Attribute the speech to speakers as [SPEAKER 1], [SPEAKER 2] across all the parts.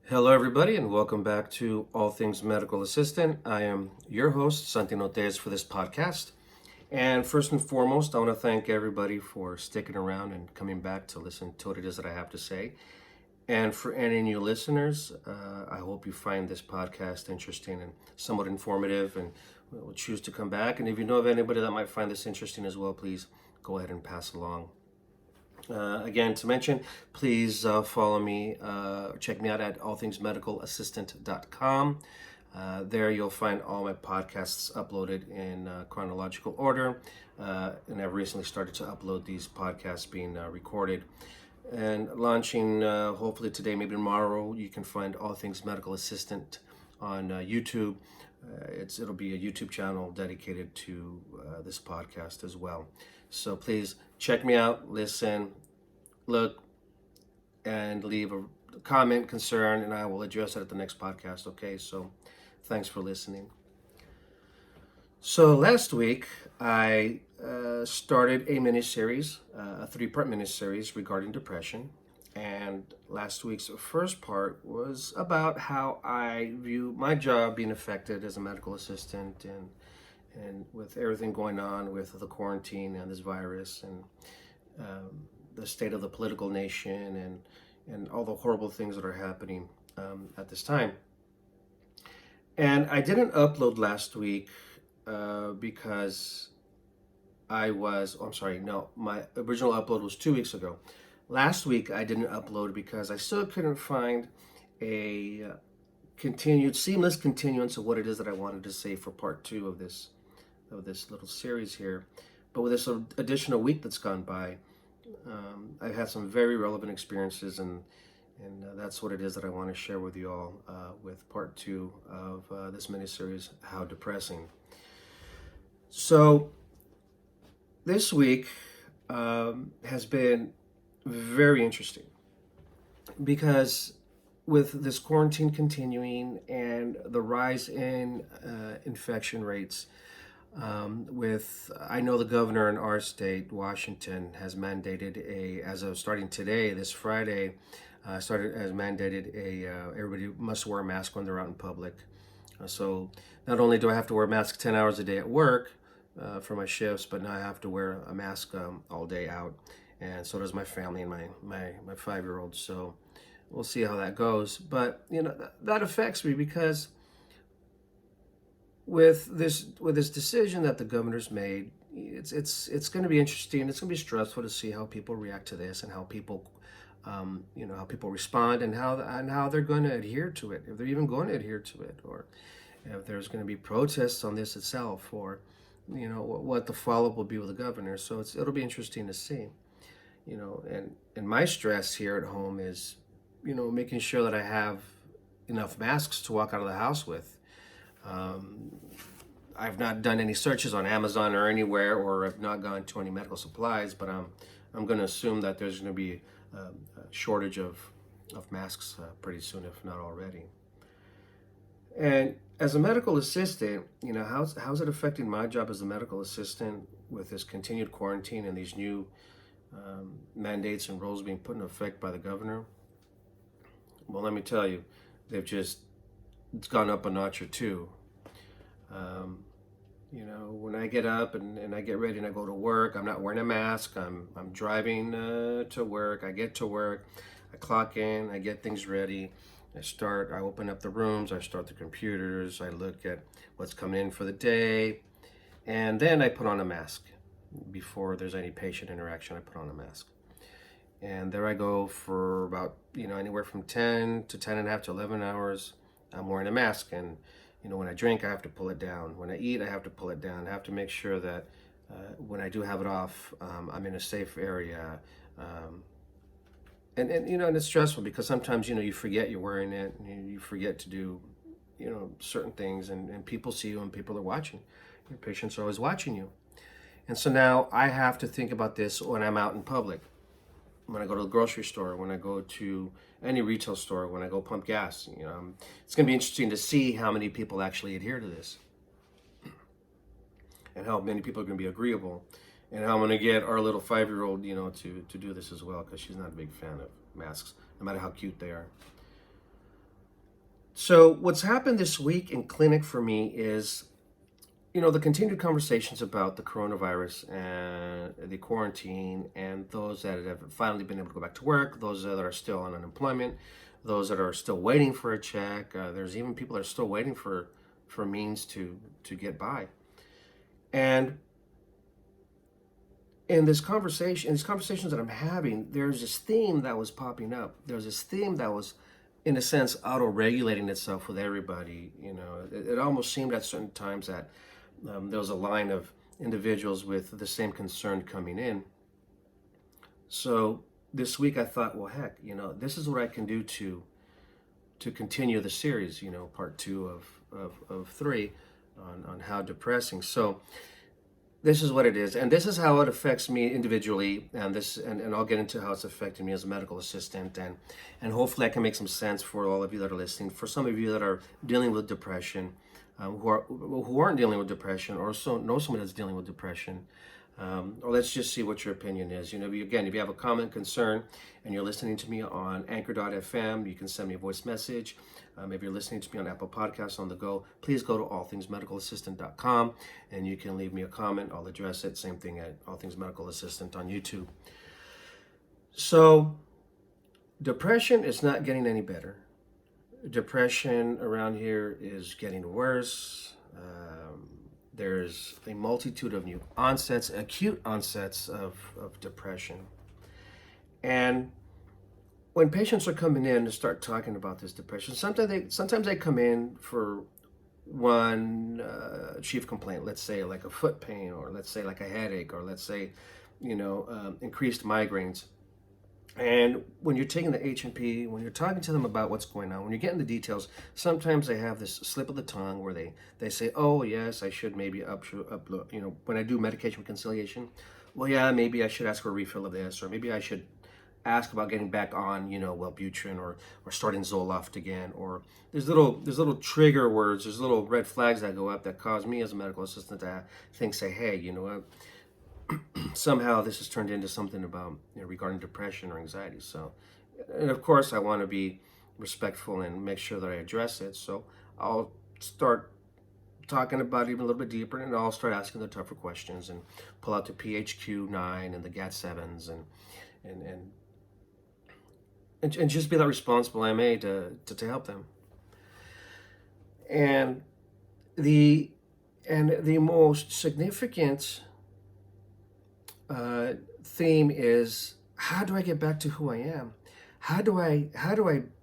[SPEAKER 1] Hello, everybody, and welcome back to All Things Medical Assistant. I am your host, Santino Tez, for this podcast. And first and foremost, I want to thank everybody for sticking around and coming back to listen to what it is that I have to say. And for any new listeners, I hope you find this podcast interesting and somewhat informative and will choose to come back. And if you know of anybody that might find this interesting as well, please go ahead and pass along. Again, to mention, please follow me, check me out at allthingsmedicalassistant.com. There you'll find all my podcasts uploaded in chronological order. And I've recently started to upload these podcasts being recorded. And launching hopefully today, maybe tomorrow, you can find All Things Medical Assistant on YouTube. It'll be a YouTube channel dedicated to this podcast as well. So please check me out, listen, look, and leave a comment, concern, and I will address it at the next podcast. Okay, so thanks for listening. So last week I started a miniseries, a three-part miniseries regarding depression. And last week's first part was about how I view my job being affected as a medical assistant and with everything going on with the quarantine and this virus and the state of the political nation and all the horrible things that are happening at this time. And I didn't upload last week because my original upload was 2 weeks ago. Last week I didn't upload because I still couldn't find a seamless continuance of what it is that I wanted to say for part two of this little series here. But with this additional week that's gone by, I've had some very relevant experiences, and that's what it is that I want to share with you all with part two of this miniseries, How Depressing. So this week has been very interesting because with this quarantine continuing and the rise in infection rates, I know the governor in our state, Washington, has mandated as of starting today, this Friday, everybody must wear a mask when they're out in public. So not only do I have to wear a mask 10 hours a day at work for my shifts, but now I have to wear a mask all day out. And so does my family and my 5-year-old. So we'll see how that goes. But, that affects me because with this decision that the governor's made, it's going to be interesting. It's going to be stressful to see how people react to this and how people how people respond and how they're going to adhere to it, if they're even going to adhere to it, or if there's going to be protests on this itself, or what the follow-up will be with the governor. So it'll be interesting to see. And my stress here at home is making sure that I have enough masks to walk out of the house with. I've not done any searches on Amazon or anywhere, or I've not gone to any medical supplies, but I'm going to assume that there's going to be a shortage of masks pretty soon, if not already. And as a medical assistant, how's it affecting my job as a medical assistant with this continued quarantine and these new mandates and rules being put in effect by the governor? Well, let me tell you, it's gone up a notch or two. When I get up and I get ready and I go to work, I'm not wearing a mask. I'm driving to work. I get to work, I clock in, I get things ready. I open up the rooms, I start the computers, I look at what's coming in for the day, and then I put on a mask. Before there's any patient interaction, I put on a mask. And there I go for about, anywhere from 10 to 10 and a half to 11 hours. I'm wearing a mask, and when I drink, I have to pull it down. When I eat, I have to pull it down. I have to make sure that when I do have it off, I'm in a safe area. And it's stressful because sometimes, you forget you're wearing it, and you forget to do, certain things, and people see you and people are watching. Your patients are always watching you. And so now I have to think about this when I'm out in public. When I go to the grocery store, when I go to any retail store, when I go pump gas, it's going to be interesting to see how many people actually adhere to this and how many people are going to be agreeable, and how I'm going to get our little 5-year-old, to do this as well, because she's not a big fan of masks, no matter how cute they are. So what's happened this week in clinic for me is, the continued conversations about the coronavirus and the quarantine, and those that have finally been able to go back to work, those that are still on unemployment, those that are still waiting for a check. There's even people that are still waiting for means to get by. And in these conversations that I'm having, there's this theme that was popping up. There's this theme that was, in a sense, auto-regulating itself with everybody. It almost seemed at certain times that there was a line of individuals with the same concern coming in. So this week I thought, well, heck, this is what I can do to continue the series. Part two of three on how depressing. So this is what it is, and this is how it affects me individually, and I'll get into how it's affecting me as a medical assistant, and hopefully I can make some sense for all of you that are listening. For some of you that are dealing with depression, who aren't dealing with depression, or so know someone that's dealing with depression, or let's just see what your opinion is. If you have a comment, concern, and you're listening to me on Anchor.fm, you can send me a voice message. If you're listening to me on Apple Podcasts on the go, please go to allthingsmedicalassistant.com and you can leave me a comment. I'll address it. Same thing at All Things Medical Assistant on YouTube. So, depression is not getting any better. Depression around here is getting worse. There's a multitude of new onsets, acute onsets of depression. And when patients are coming in to start talking about this depression, sometimes they come in for one chief complaint, let's say like a foot pain, or let's say like a headache, or let's say, increased migraines. And when you're taking the H&P, when you're talking to them about what's going on, when you're getting the details, sometimes they have this slip of the tongue where they say, oh, yes, I should maybe when I do medication reconciliation, well, yeah, maybe I should ask for a refill of this, or maybe I should ask about getting back on, Wellbutrin, or starting Zoloft again. Or there's little trigger words, there's little red flags that go up that cause me as a medical assistant to say, hey, somehow this has turned into something about regarding depression or anxiety. So, and of course, I want to be respectful and make sure that I address it. So I'll start talking about it even a little bit deeper, and I'll start asking the tougher questions and pull out the PHQ-9 and the GAT-7s and just be that responsible MA to help them. And the most significant theme is, how do I get back to who I am? How do I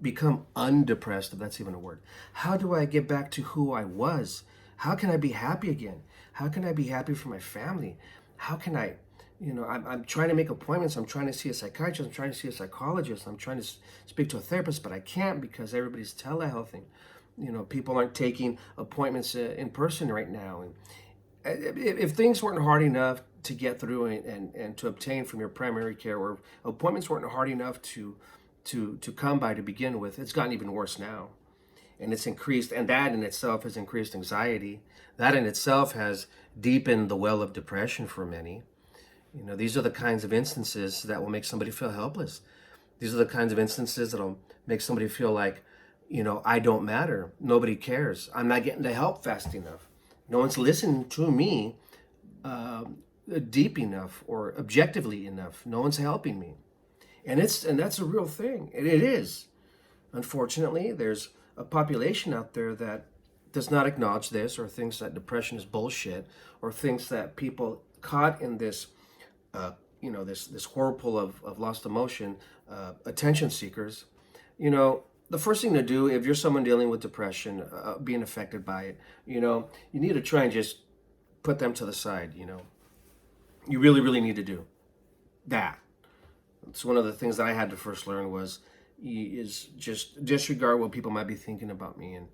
[SPEAKER 1] become undepressed, if that's even a word? How do I get back to who I was? How can I be happy again? How can I be happy for my family? How can I, I'm trying to make appointments. I'm trying to see a psychiatrist. I'm trying to see a psychologist. I'm trying to speak to a therapist, but I can't because everybody's telehealthing. People aren't taking appointments in person right now. And if things weren't hard enough to get through and to obtain from your primary care, or appointments weren't hard enough to come by to begin with, it's gotten even worse now. And it's increased, and that in itself has increased anxiety. That in itself has deepened the well of depression for many. These are the kinds of instances that will make somebody feel helpless. These are the kinds of instances that'll make somebody feel like, I don't matter. Nobody cares. I'm not getting the help fast enough. No one's listening to me deep enough or objectively enough. No one's helping me. And that's a real thing. It is. Unfortunately, there's a population out there that does not acknowledge this, or thinks that depression is bullshit, or thinks that people caught in this this whirlpool of lost emotion, attention seekers, the first thing to do, if you're someone dealing with depression, being affected by it, you need to try and just put them to the side. You really, really need to do that. It's one of the things that I had to first learn is just disregard what people might be thinking about me, and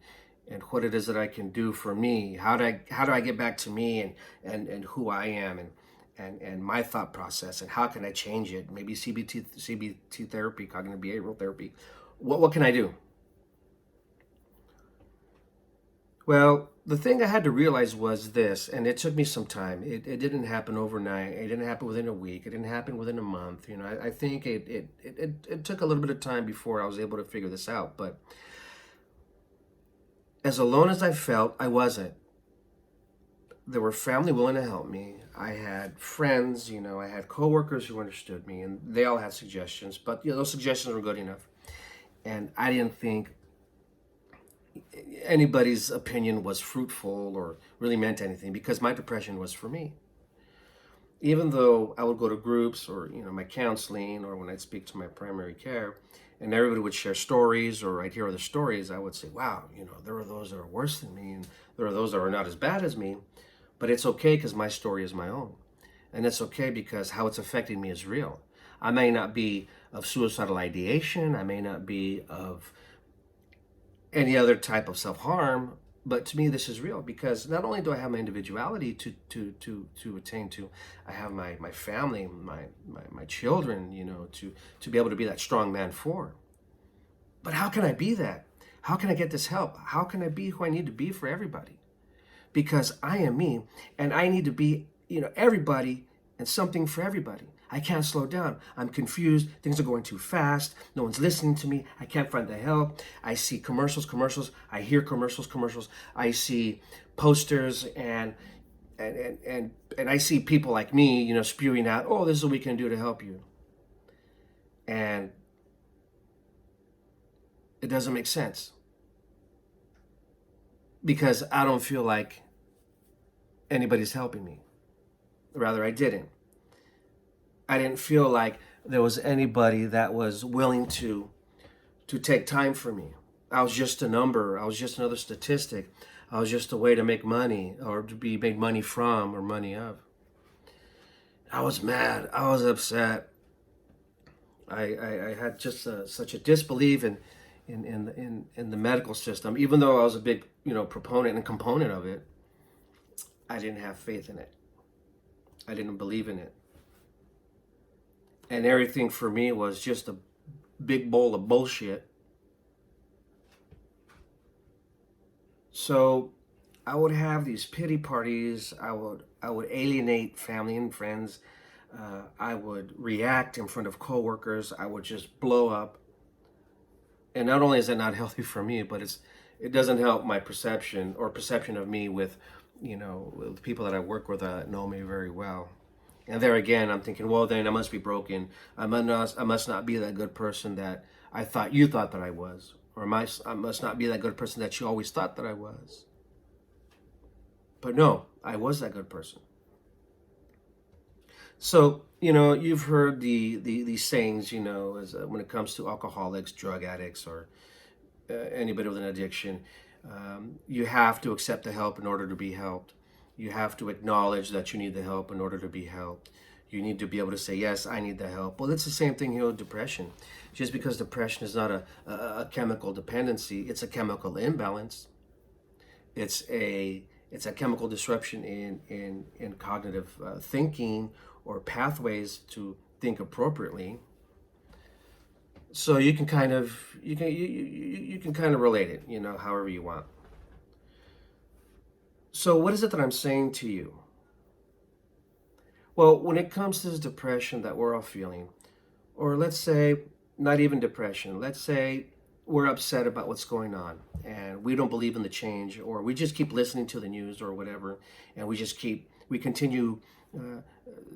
[SPEAKER 1] what it is that I can do for me. How do I get back to me and who I am and my thought process, and how can I change it? Maybe CBT therapy, cognitive behavioral therapy. What can I do? Well, the thing I had to realize was this, and it took me some time. It didn't happen overnight. It didn't happen within a week. It didn't happen within a month. I think it took a little bit of time before I was able to figure this out. But As alone as I felt, I wasn't. There were family willing to help me. I had friends, I had coworkers who understood me, and they all had suggestions, but those suggestions were good enough. And I didn't think anybody's opinion was fruitful or really meant anything because my depression was for me. Even though I would go to groups or my counseling or when I'd speak to my primary care, and everybody would share stories or I'd hear other stories, I would say, wow, there are those that are worse than me and there are those that are not as bad as me, but it's okay because my story is my own. And it's okay because how it's affecting me is real. I may not be of suicidal ideation, I may not be of any other type of self-harm, but to me this is real because not only do I have my individuality to attain to, I have my family, my children, to be able to be that strong man for. But how can I be that? How can I get this help? How can I be who I need to be for everybody? Because I am me and I need to be, everybody and something for everybody. I can't slow down. I'm confused. Things are going too fast. No one's listening to me. I can't find the help. I see commercials. I hear commercials. I see posters and I see people like me, spewing out, oh, this is what we can do to help you. And it doesn't make sense because I don't feel like anybody's helping me. Rather, I didn't. I didn't feel like there was anybody that was willing to take time for me. I was just a number. I was just another statistic. I was just a way to make money or to be made money from or money of. I was mad. I was upset. I had just such a disbelief in the medical system. Even though I was a big proponent and component of it, I didn't have faith in it. I didn't believe in it. And everything for me was just a big bowl of bullshit. So I would have these pity parties. I would alienate family and friends. I would react in front of coworkers. I would just blow up. And not only is that not healthy for me, but it doesn't help my perception of me with, with people that I work with that know me very well. And there again, I'm thinking, well, then I must be broken. I must not be that good person that I thought you thought that I was. Or I must not be that good person that you always thought that I was. But no, I was that good person. So, you've heard these sayings, as when it comes to alcoholics, drug addicts, or anybody with an addiction. You have to accept the help in order to be helped. You have to acknowledge that you need the help in order to be helped. You need to be able to say, yes, I need the help. Well, it's the same thing here with depression. Just because depression is not a chemical dependency, it's a chemical imbalance. It's a chemical disruption in cognitive thinking or pathways to think appropriately. So you can kind of you can kind of relate it, however you want. So what is it that I'm saying to you? Well, when it comes to this depression that we're all feeling, or let's say not even depression, let's say we're upset about what's going on and we don't believe in the change, or we just keep listening to the news or whatever, and we continue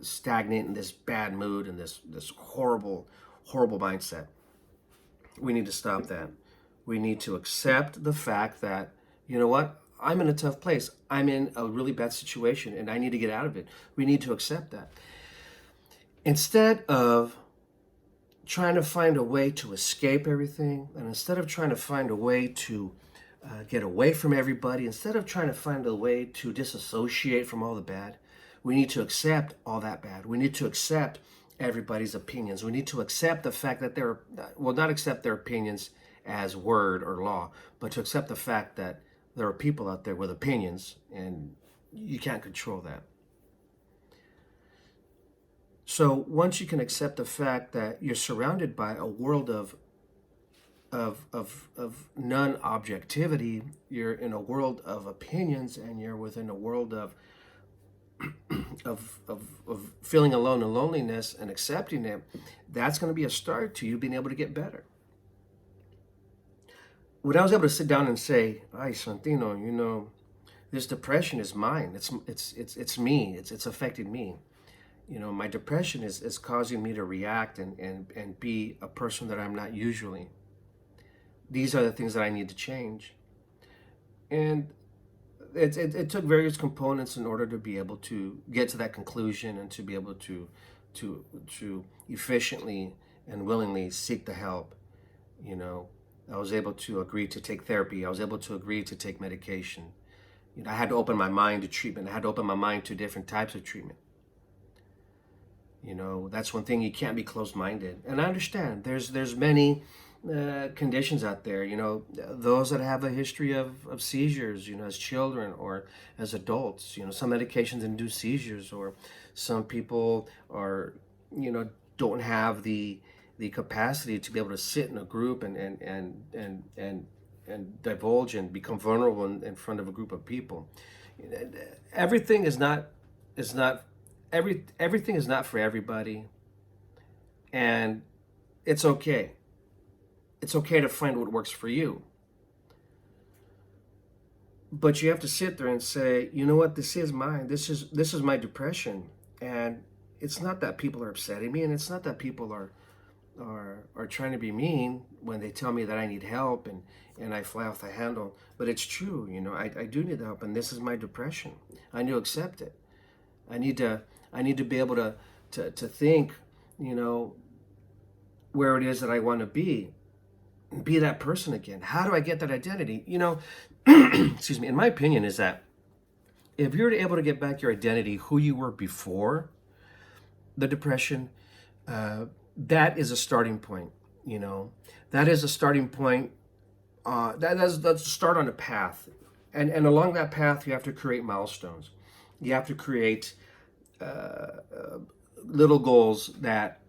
[SPEAKER 1] stagnant in this bad mood and this horrible mindset. We need to stop that. We need to accept the fact that, you know what? I'm in a tough place. I'm in a really bad situation and I need to get out of it. We need to accept that. Instead of trying to find a way to escape everything, and instead of trying to find a way to get away from everybody, instead of trying to find a way to disassociate from all the bad, we need to accept all that bad. We need to accept everybody's opinions. We need to accept the fact that not accept their opinions as word or law, but to accept the fact that there are people out there with opinions and you can't control that. So once you can accept the fact that you're surrounded by a world of non-objectivity, you're in a world of opinions, and you're within a world of feeling alone and loneliness and accepting it, that's going to be a start to you being able to get better. when I was able to sit down and say, "Ay, Santino, this depression is mine. It's me. It's affected me. My depression is causing me to react and be a person that I'm not usually. These are the things that I need to change." And it took various components in order to be able to get to that conclusion and to be able to efficiently and willingly seek the help. You know, I was able to agree to take therapy. I was able to agree to take medication. I had to open my mind to treatment. I had to open my mind to different types of treatment. That's one thing. You can't be closed-minded. And I understand there's many conditions out there. Those that have a history of seizures, as children or as adults. Some medications induce seizures, or some people are, don't have the capacity to be able to sit in a group and divulge and become vulnerable in front of a group of people. Everything is not everything is not for everybody, and it's okay. It's okay to find what works for you. But you have to sit there and say, you know what, this is mine. This is my depression. And it's not that people are upsetting me, and it's not that people are trying to be mean when they tell me that I need help and I fly off the handle. But it's true, I do need help, and this is my depression. I need to accept it. I need to be able to think, where it is that I want to be that person again. How do I get that identity? Excuse me, in my opinion is that if you're able to get back your identity, who you were before the depression, that is a starting point. That is a starting point. That's a start on a path, and along that path, you have to create milestones. You have to create little goals that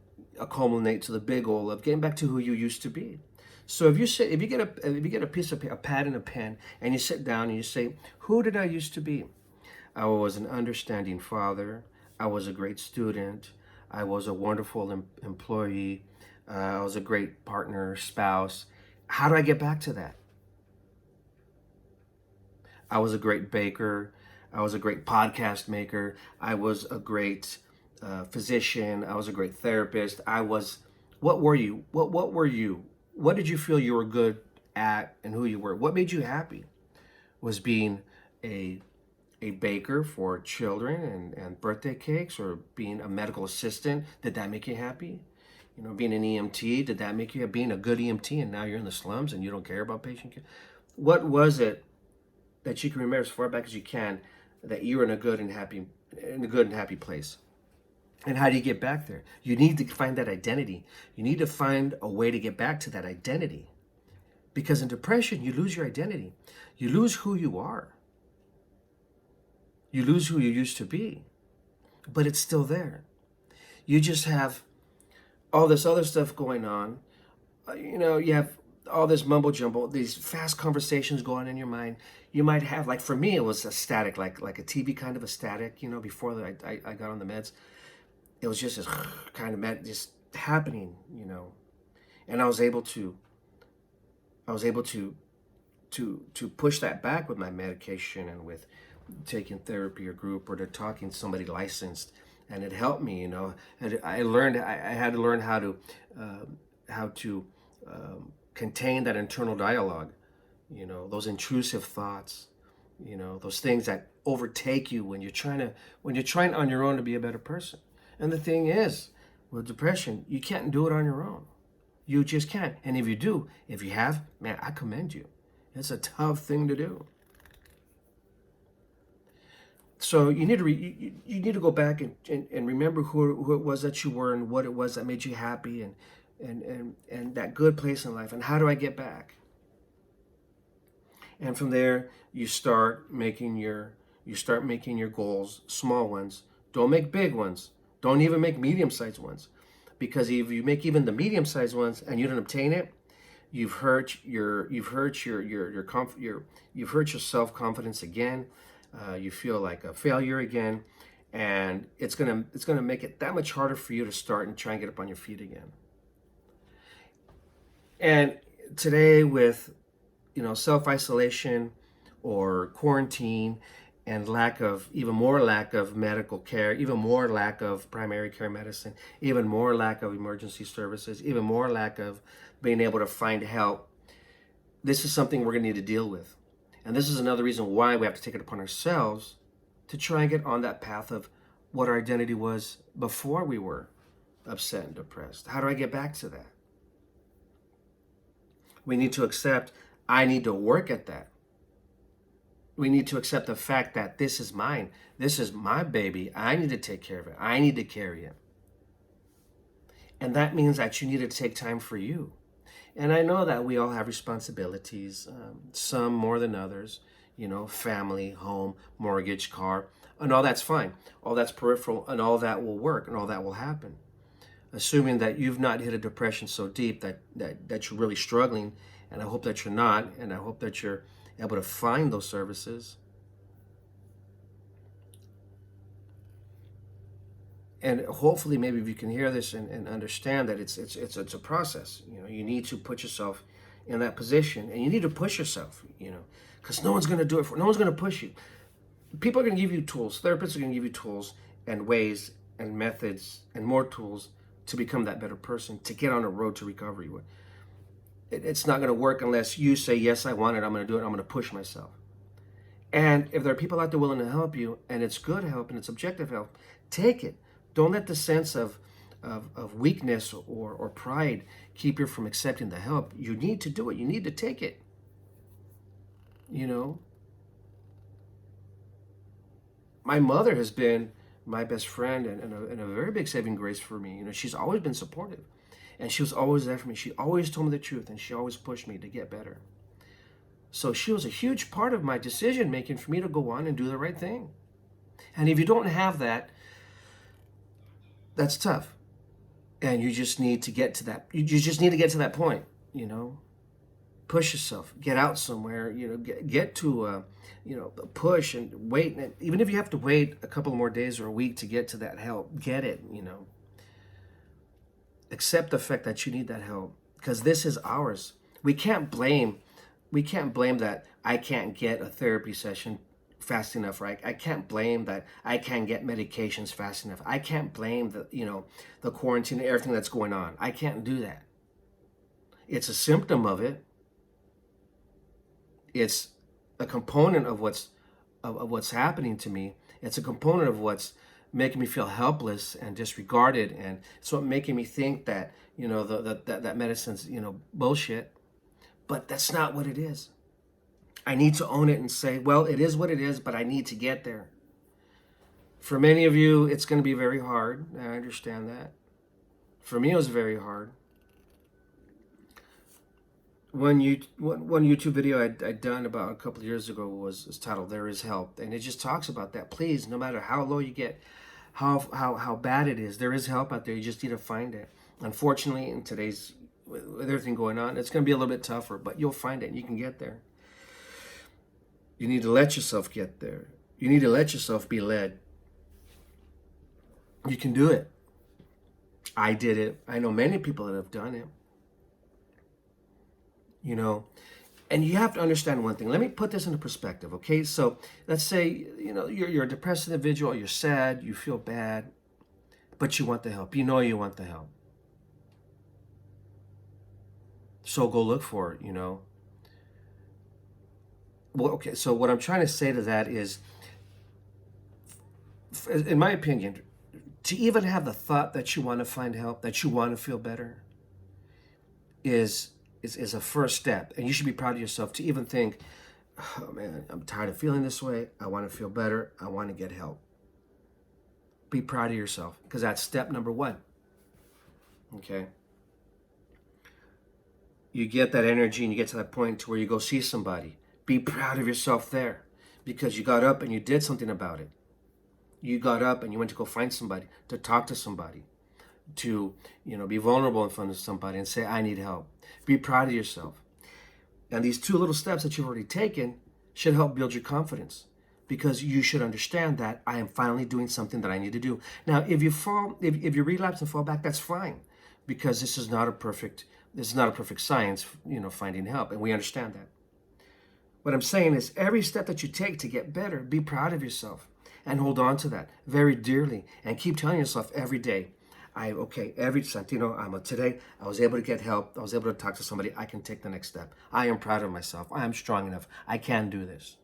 [SPEAKER 1] culminate to the big goal of getting back to who you used to be. So if you get a pad and a pen, and you sit down and you say, who did I used to be? I was an understanding father. I was a great student. I was a wonderful employee. I was a great partner, spouse. How do I get back to that? I was a great baker. I was a great podcast maker. I was a great physician. I was a great therapist. What were you? What were you? What did you feel you were good at and who you were? What made you happy? Was being a baker for children and birthday cakes, or being a medical assistant? Did that make you happy? Being an EMT, did that make you happy? Being a good EMT and now you're in the slums and you don't care about patient care? What was it that you can remember as far back as you can that you were in a good and happy place? And how do you get back there? You need to find that identity. You need to find a way to get back to that identity. Because in depression, you lose your identity. You lose who you are. You lose who you used to be. But it's still there. You just have all this other stuff going on. You have all this mumbo jumbo, these fast conversations going in your mind. You might have, like for me, it was a static, like a TV kind of a static, before that I got on the meds. It was just this kind of just happening, and I was able to push that back with my medication and with taking therapy or group or to talking to somebody licensed, and it helped me. And I had to learn how to contain that internal dialogue, those intrusive thoughts, those things that overtake you when you're trying on your own to be a better person. And the thing is, with depression, you can't do it on your own. You just can't. And if you have, man, I commend you. It's a tough thing to do. So you need to go back and remember who it was that you were and what it was that made you happy and that good place in life. And how do I get back? And from there, you start making your goals small ones. Don't make big ones. Don't even make medium-sized ones, because if you make even the medium-sized ones and you don't obtain it, you've hurt your self-confidence again. You feel like a failure again, and it's gonna make it that much harder for you to start and try and get up on your feet again. And today, with self-isolation or quarantine, and even more lack of medical care, even more lack of primary care medicine, even more lack of emergency services, even more lack of being able to find help. This is something we're going to need to deal with. And this is another reason why we have to take it upon ourselves to try and get on that path of what our identity was before we were upset and depressed. How do I get back to that? We need to accept I need to work at that. We need to accept the fact that this is mine. This is my baby. I need to take care of it. I need to carry it. And that means that you need to take time for you. And I know that we all have responsibilities, some more than others, family, home, mortgage, car, and all that's fine. All that's peripheral, and all that will work, and all that will happen. Assuming that you've not hit a depression so deep that you're really struggling, and I hope that you're not, and I hope that you're able to find those services. And hopefully, maybe if you can hear this and understand that it's a process. You need to put yourself in that position, and you need to push yourself. Because no one's going to do it no one's going to push you. People are going to give you tools. Therapists are going to give you tools and ways and methods and more tools to become that better person, to get on a road to recovery. It's not going to work unless you say, yes, I want it. I'm going to do it. I'm going to push myself. And if there are people out there willing to help you, and it's good help and it's objective help, take it. Don't let the sense of weakness or pride keep you from accepting the help. You need to do it. You need to take it. My mother has been my best friend and a very big saving grace for me. She's always been supportive, and she was always there for me. She always told me the truth, and she always pushed me to get better. So she was a huge part of my decision making for me to go on and do the right thing. And if you don't have that, that's tough. And you just need to get to that. You just need to get to that point, Push yourself. Get out somewhere, get to, push and wait. And even if you have to wait a couple more days or a week to get to that help, get it, Accept the fact that you need that help, because this is ours. We can't blame that I can't get a therapy session fast enough, right? I can't blame that I can't get medications fast enough. I can't blame the quarantine and everything that's going on. I can't do that. It's a symptom of it. It's a component of what's happening to me. It's a component of what's making me feel helpless and disregarded, and it's what making me think that that medicine's bullshit. But that's not what it is. I need to own it and say, well, it is what it is, but I need to get there. For many of you, it's going to be very hard. I understand that. For me, it was very hard. One YouTube video I'd done about a couple of years ago was titled "There Is Help," and it just talks about that. Please, no matter how low you get, how bad it is, there is help out there. You just need to find it. Unfortunately, in today's, with everything going on, it's going to be a little bit tougher, but you'll find it and you can get there. You need to let yourself get there. You need to let yourself be led. You can do it. I did it. I know many people that have done it. And you have to understand one thing. Let me put this into perspective, okay? So let's say, you're a depressed individual, you're sad, you feel bad, but you want the help. You want the help. So go look for it, Well, okay, so what I'm trying to say to that is, in my opinion, to even have the thought that you want to find help, that you want to feel better, is a first step. And you should be proud of yourself to even think, oh man, I'm tired of feeling this way. I want to feel better. I want to get help. Be proud of yourself, because that's step number one. Okay? You get that energy and you get to that point to where you go see somebody. Be proud of yourself there, because you got up and you did something about it. You got up and you went to go find somebody, to talk to somebody, to be vulnerable in front of somebody and say, I need help. Be proud of yourself. And these two little steps that you've already taken should help build your confidence, because you should understand that I am finally doing something that I need to do. Now, if you relapse and fall back, that's fine, because this is not a perfect science, finding help, and we understand that. What I'm saying is every step that you take to get better, be proud of yourself and hold on to that very dearly and keep telling yourself every day, every Santino, today I was able to get help. I was able to talk to somebody. I can take the next step. I am proud of myself. I am strong enough. I can do this.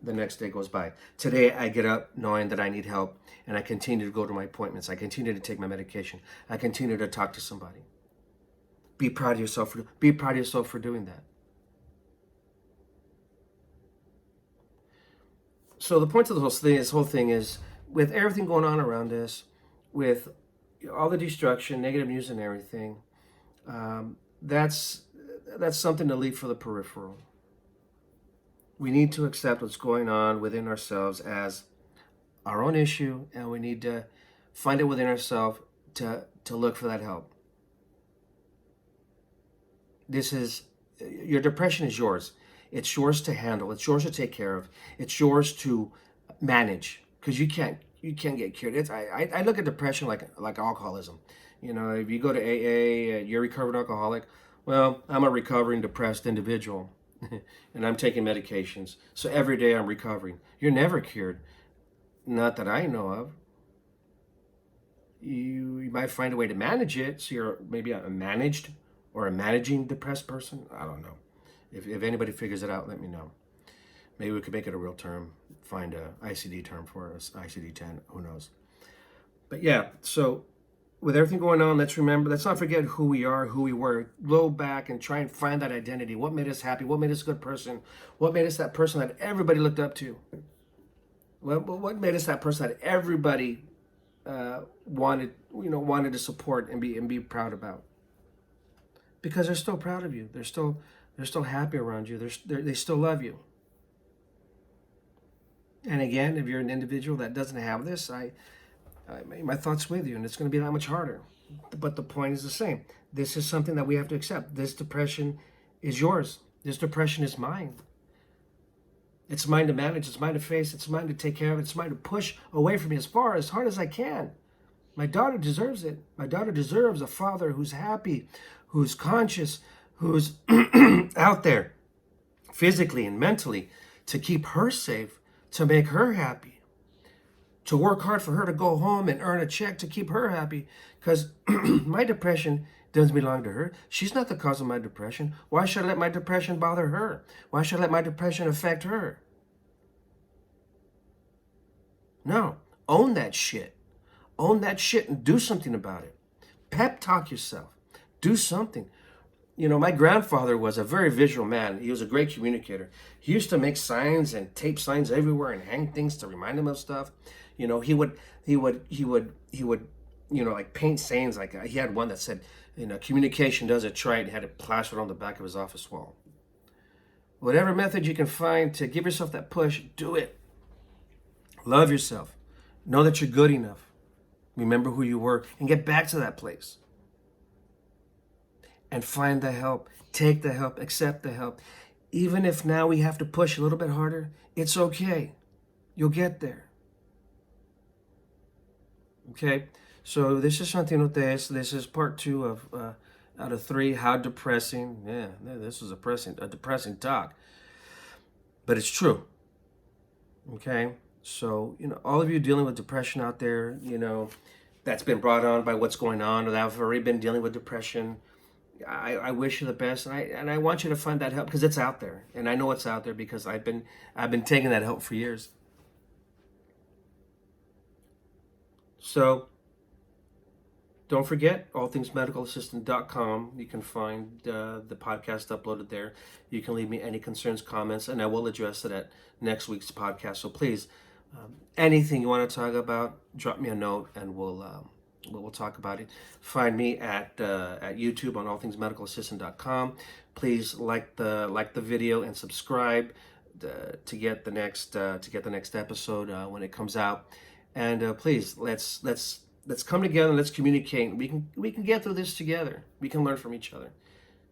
[SPEAKER 1] The next day goes by. Today I get up knowing that I need help and I continue to go to my appointments. I continue to take my medication. I continue to talk to somebody. Be proud of yourself for doing that. So the point of this whole thing is, with everything going on around us, with all the destruction, negative news and everything, that's something to leave for the peripheral. We need to accept what's going on within ourselves as our own issue, and we need to find it within ourselves to look for that help. Your depression is yours. It's yours to handle. It's yours to take care of. It's yours to manage, because you can't get cured. I look at depression like alcoholism. If you go to AA, you're a recovered alcoholic. Well, I'm a recovering depressed individual, and I'm taking medications. So every day I'm recovering. You're never cured, not that I know of. You might find a way to manage it. So you're maybe a managed or a managing depressed person. I don't know. If anybody figures it out, let me know. Maybe we could make it a real term, find a ICD term for us, ICD-10, who knows. But yeah, so with everything going on, let's not forget who we are, who we were. Go back and try and find that identity. What made us happy? What made us a good person? What made us that person that everybody looked up to? What made us that person that everybody wanted to support and be proud about? Because they're still proud of you. They're still happy around you. They still love you. And again, if you're an individual that doesn't have this, my thoughts with you, and it's going to be that much harder. But the point is the same. This is something that we have to accept. This depression is yours. This depression is mine. It's mine to manage. It's mine to face. It's mine to take care of. It's mine to push away from me as hard as I can. My daughter deserves it. My daughter deserves a father who's happy, who's conscious, who's out there physically and mentally to keep her safe, to make her happy, to work hard for her to go home and earn a check to keep her happy. Because my depression doesn't belong to her. She's not the cause of my depression. Why should I let my depression bother her? Why should I let my depression affect her? No, own that shit. Own that shit and do something about it. Pep talk yourself. Do something. My grandfather was a very visual man. He was a great communicator. He used to make signs and tape signs everywhere and hang things to remind him of stuff. He would like paint sayings. Like he had one that said, communication does it right, and had it plastered on the back of his office wall. Whatever method you can find to give yourself that push, do it. Love yourself. Know that you're good enough. Remember who you were and get back to that place. And find the help, take the help, accept the help. Even if now we have to push a little bit harder, it's okay. You'll get there. Okay, so this is Santino Tez. This is part 2 of out of 3. How depressing. Yeah, this is a depressing talk. But it's true. Okay, so all of you dealing with depression out there, that's been brought on by what's going on, or that have already been dealing with depression. I wish you the best, and I want you to find that help, because it's out there, and I know it's out there because I've been taking that help for years. So don't forget, allthingsmedicalassistant.com. You can find the podcast uploaded there. You can leave me any concerns, comments, and I will address it at next week's podcast. So please, anything you want to talk about, drop me a note, and we'll talk about it. Find me at YouTube on allthingsmedicalassistant.com. Please like the video and subscribe to get the next episode when it comes out. And please, let's come together and let's communicate. We can get through this together. We can learn from each other.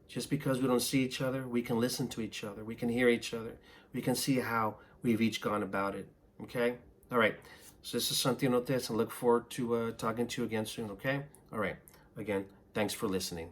[SPEAKER 1] Just because we don't see each other, we can listen to each other. We can hear each other. We can see how we've each gone about it. Okay? All right. So this is Santino Tez, and look forward to talking to you again soon, okay? All right. Again, thanks for listening.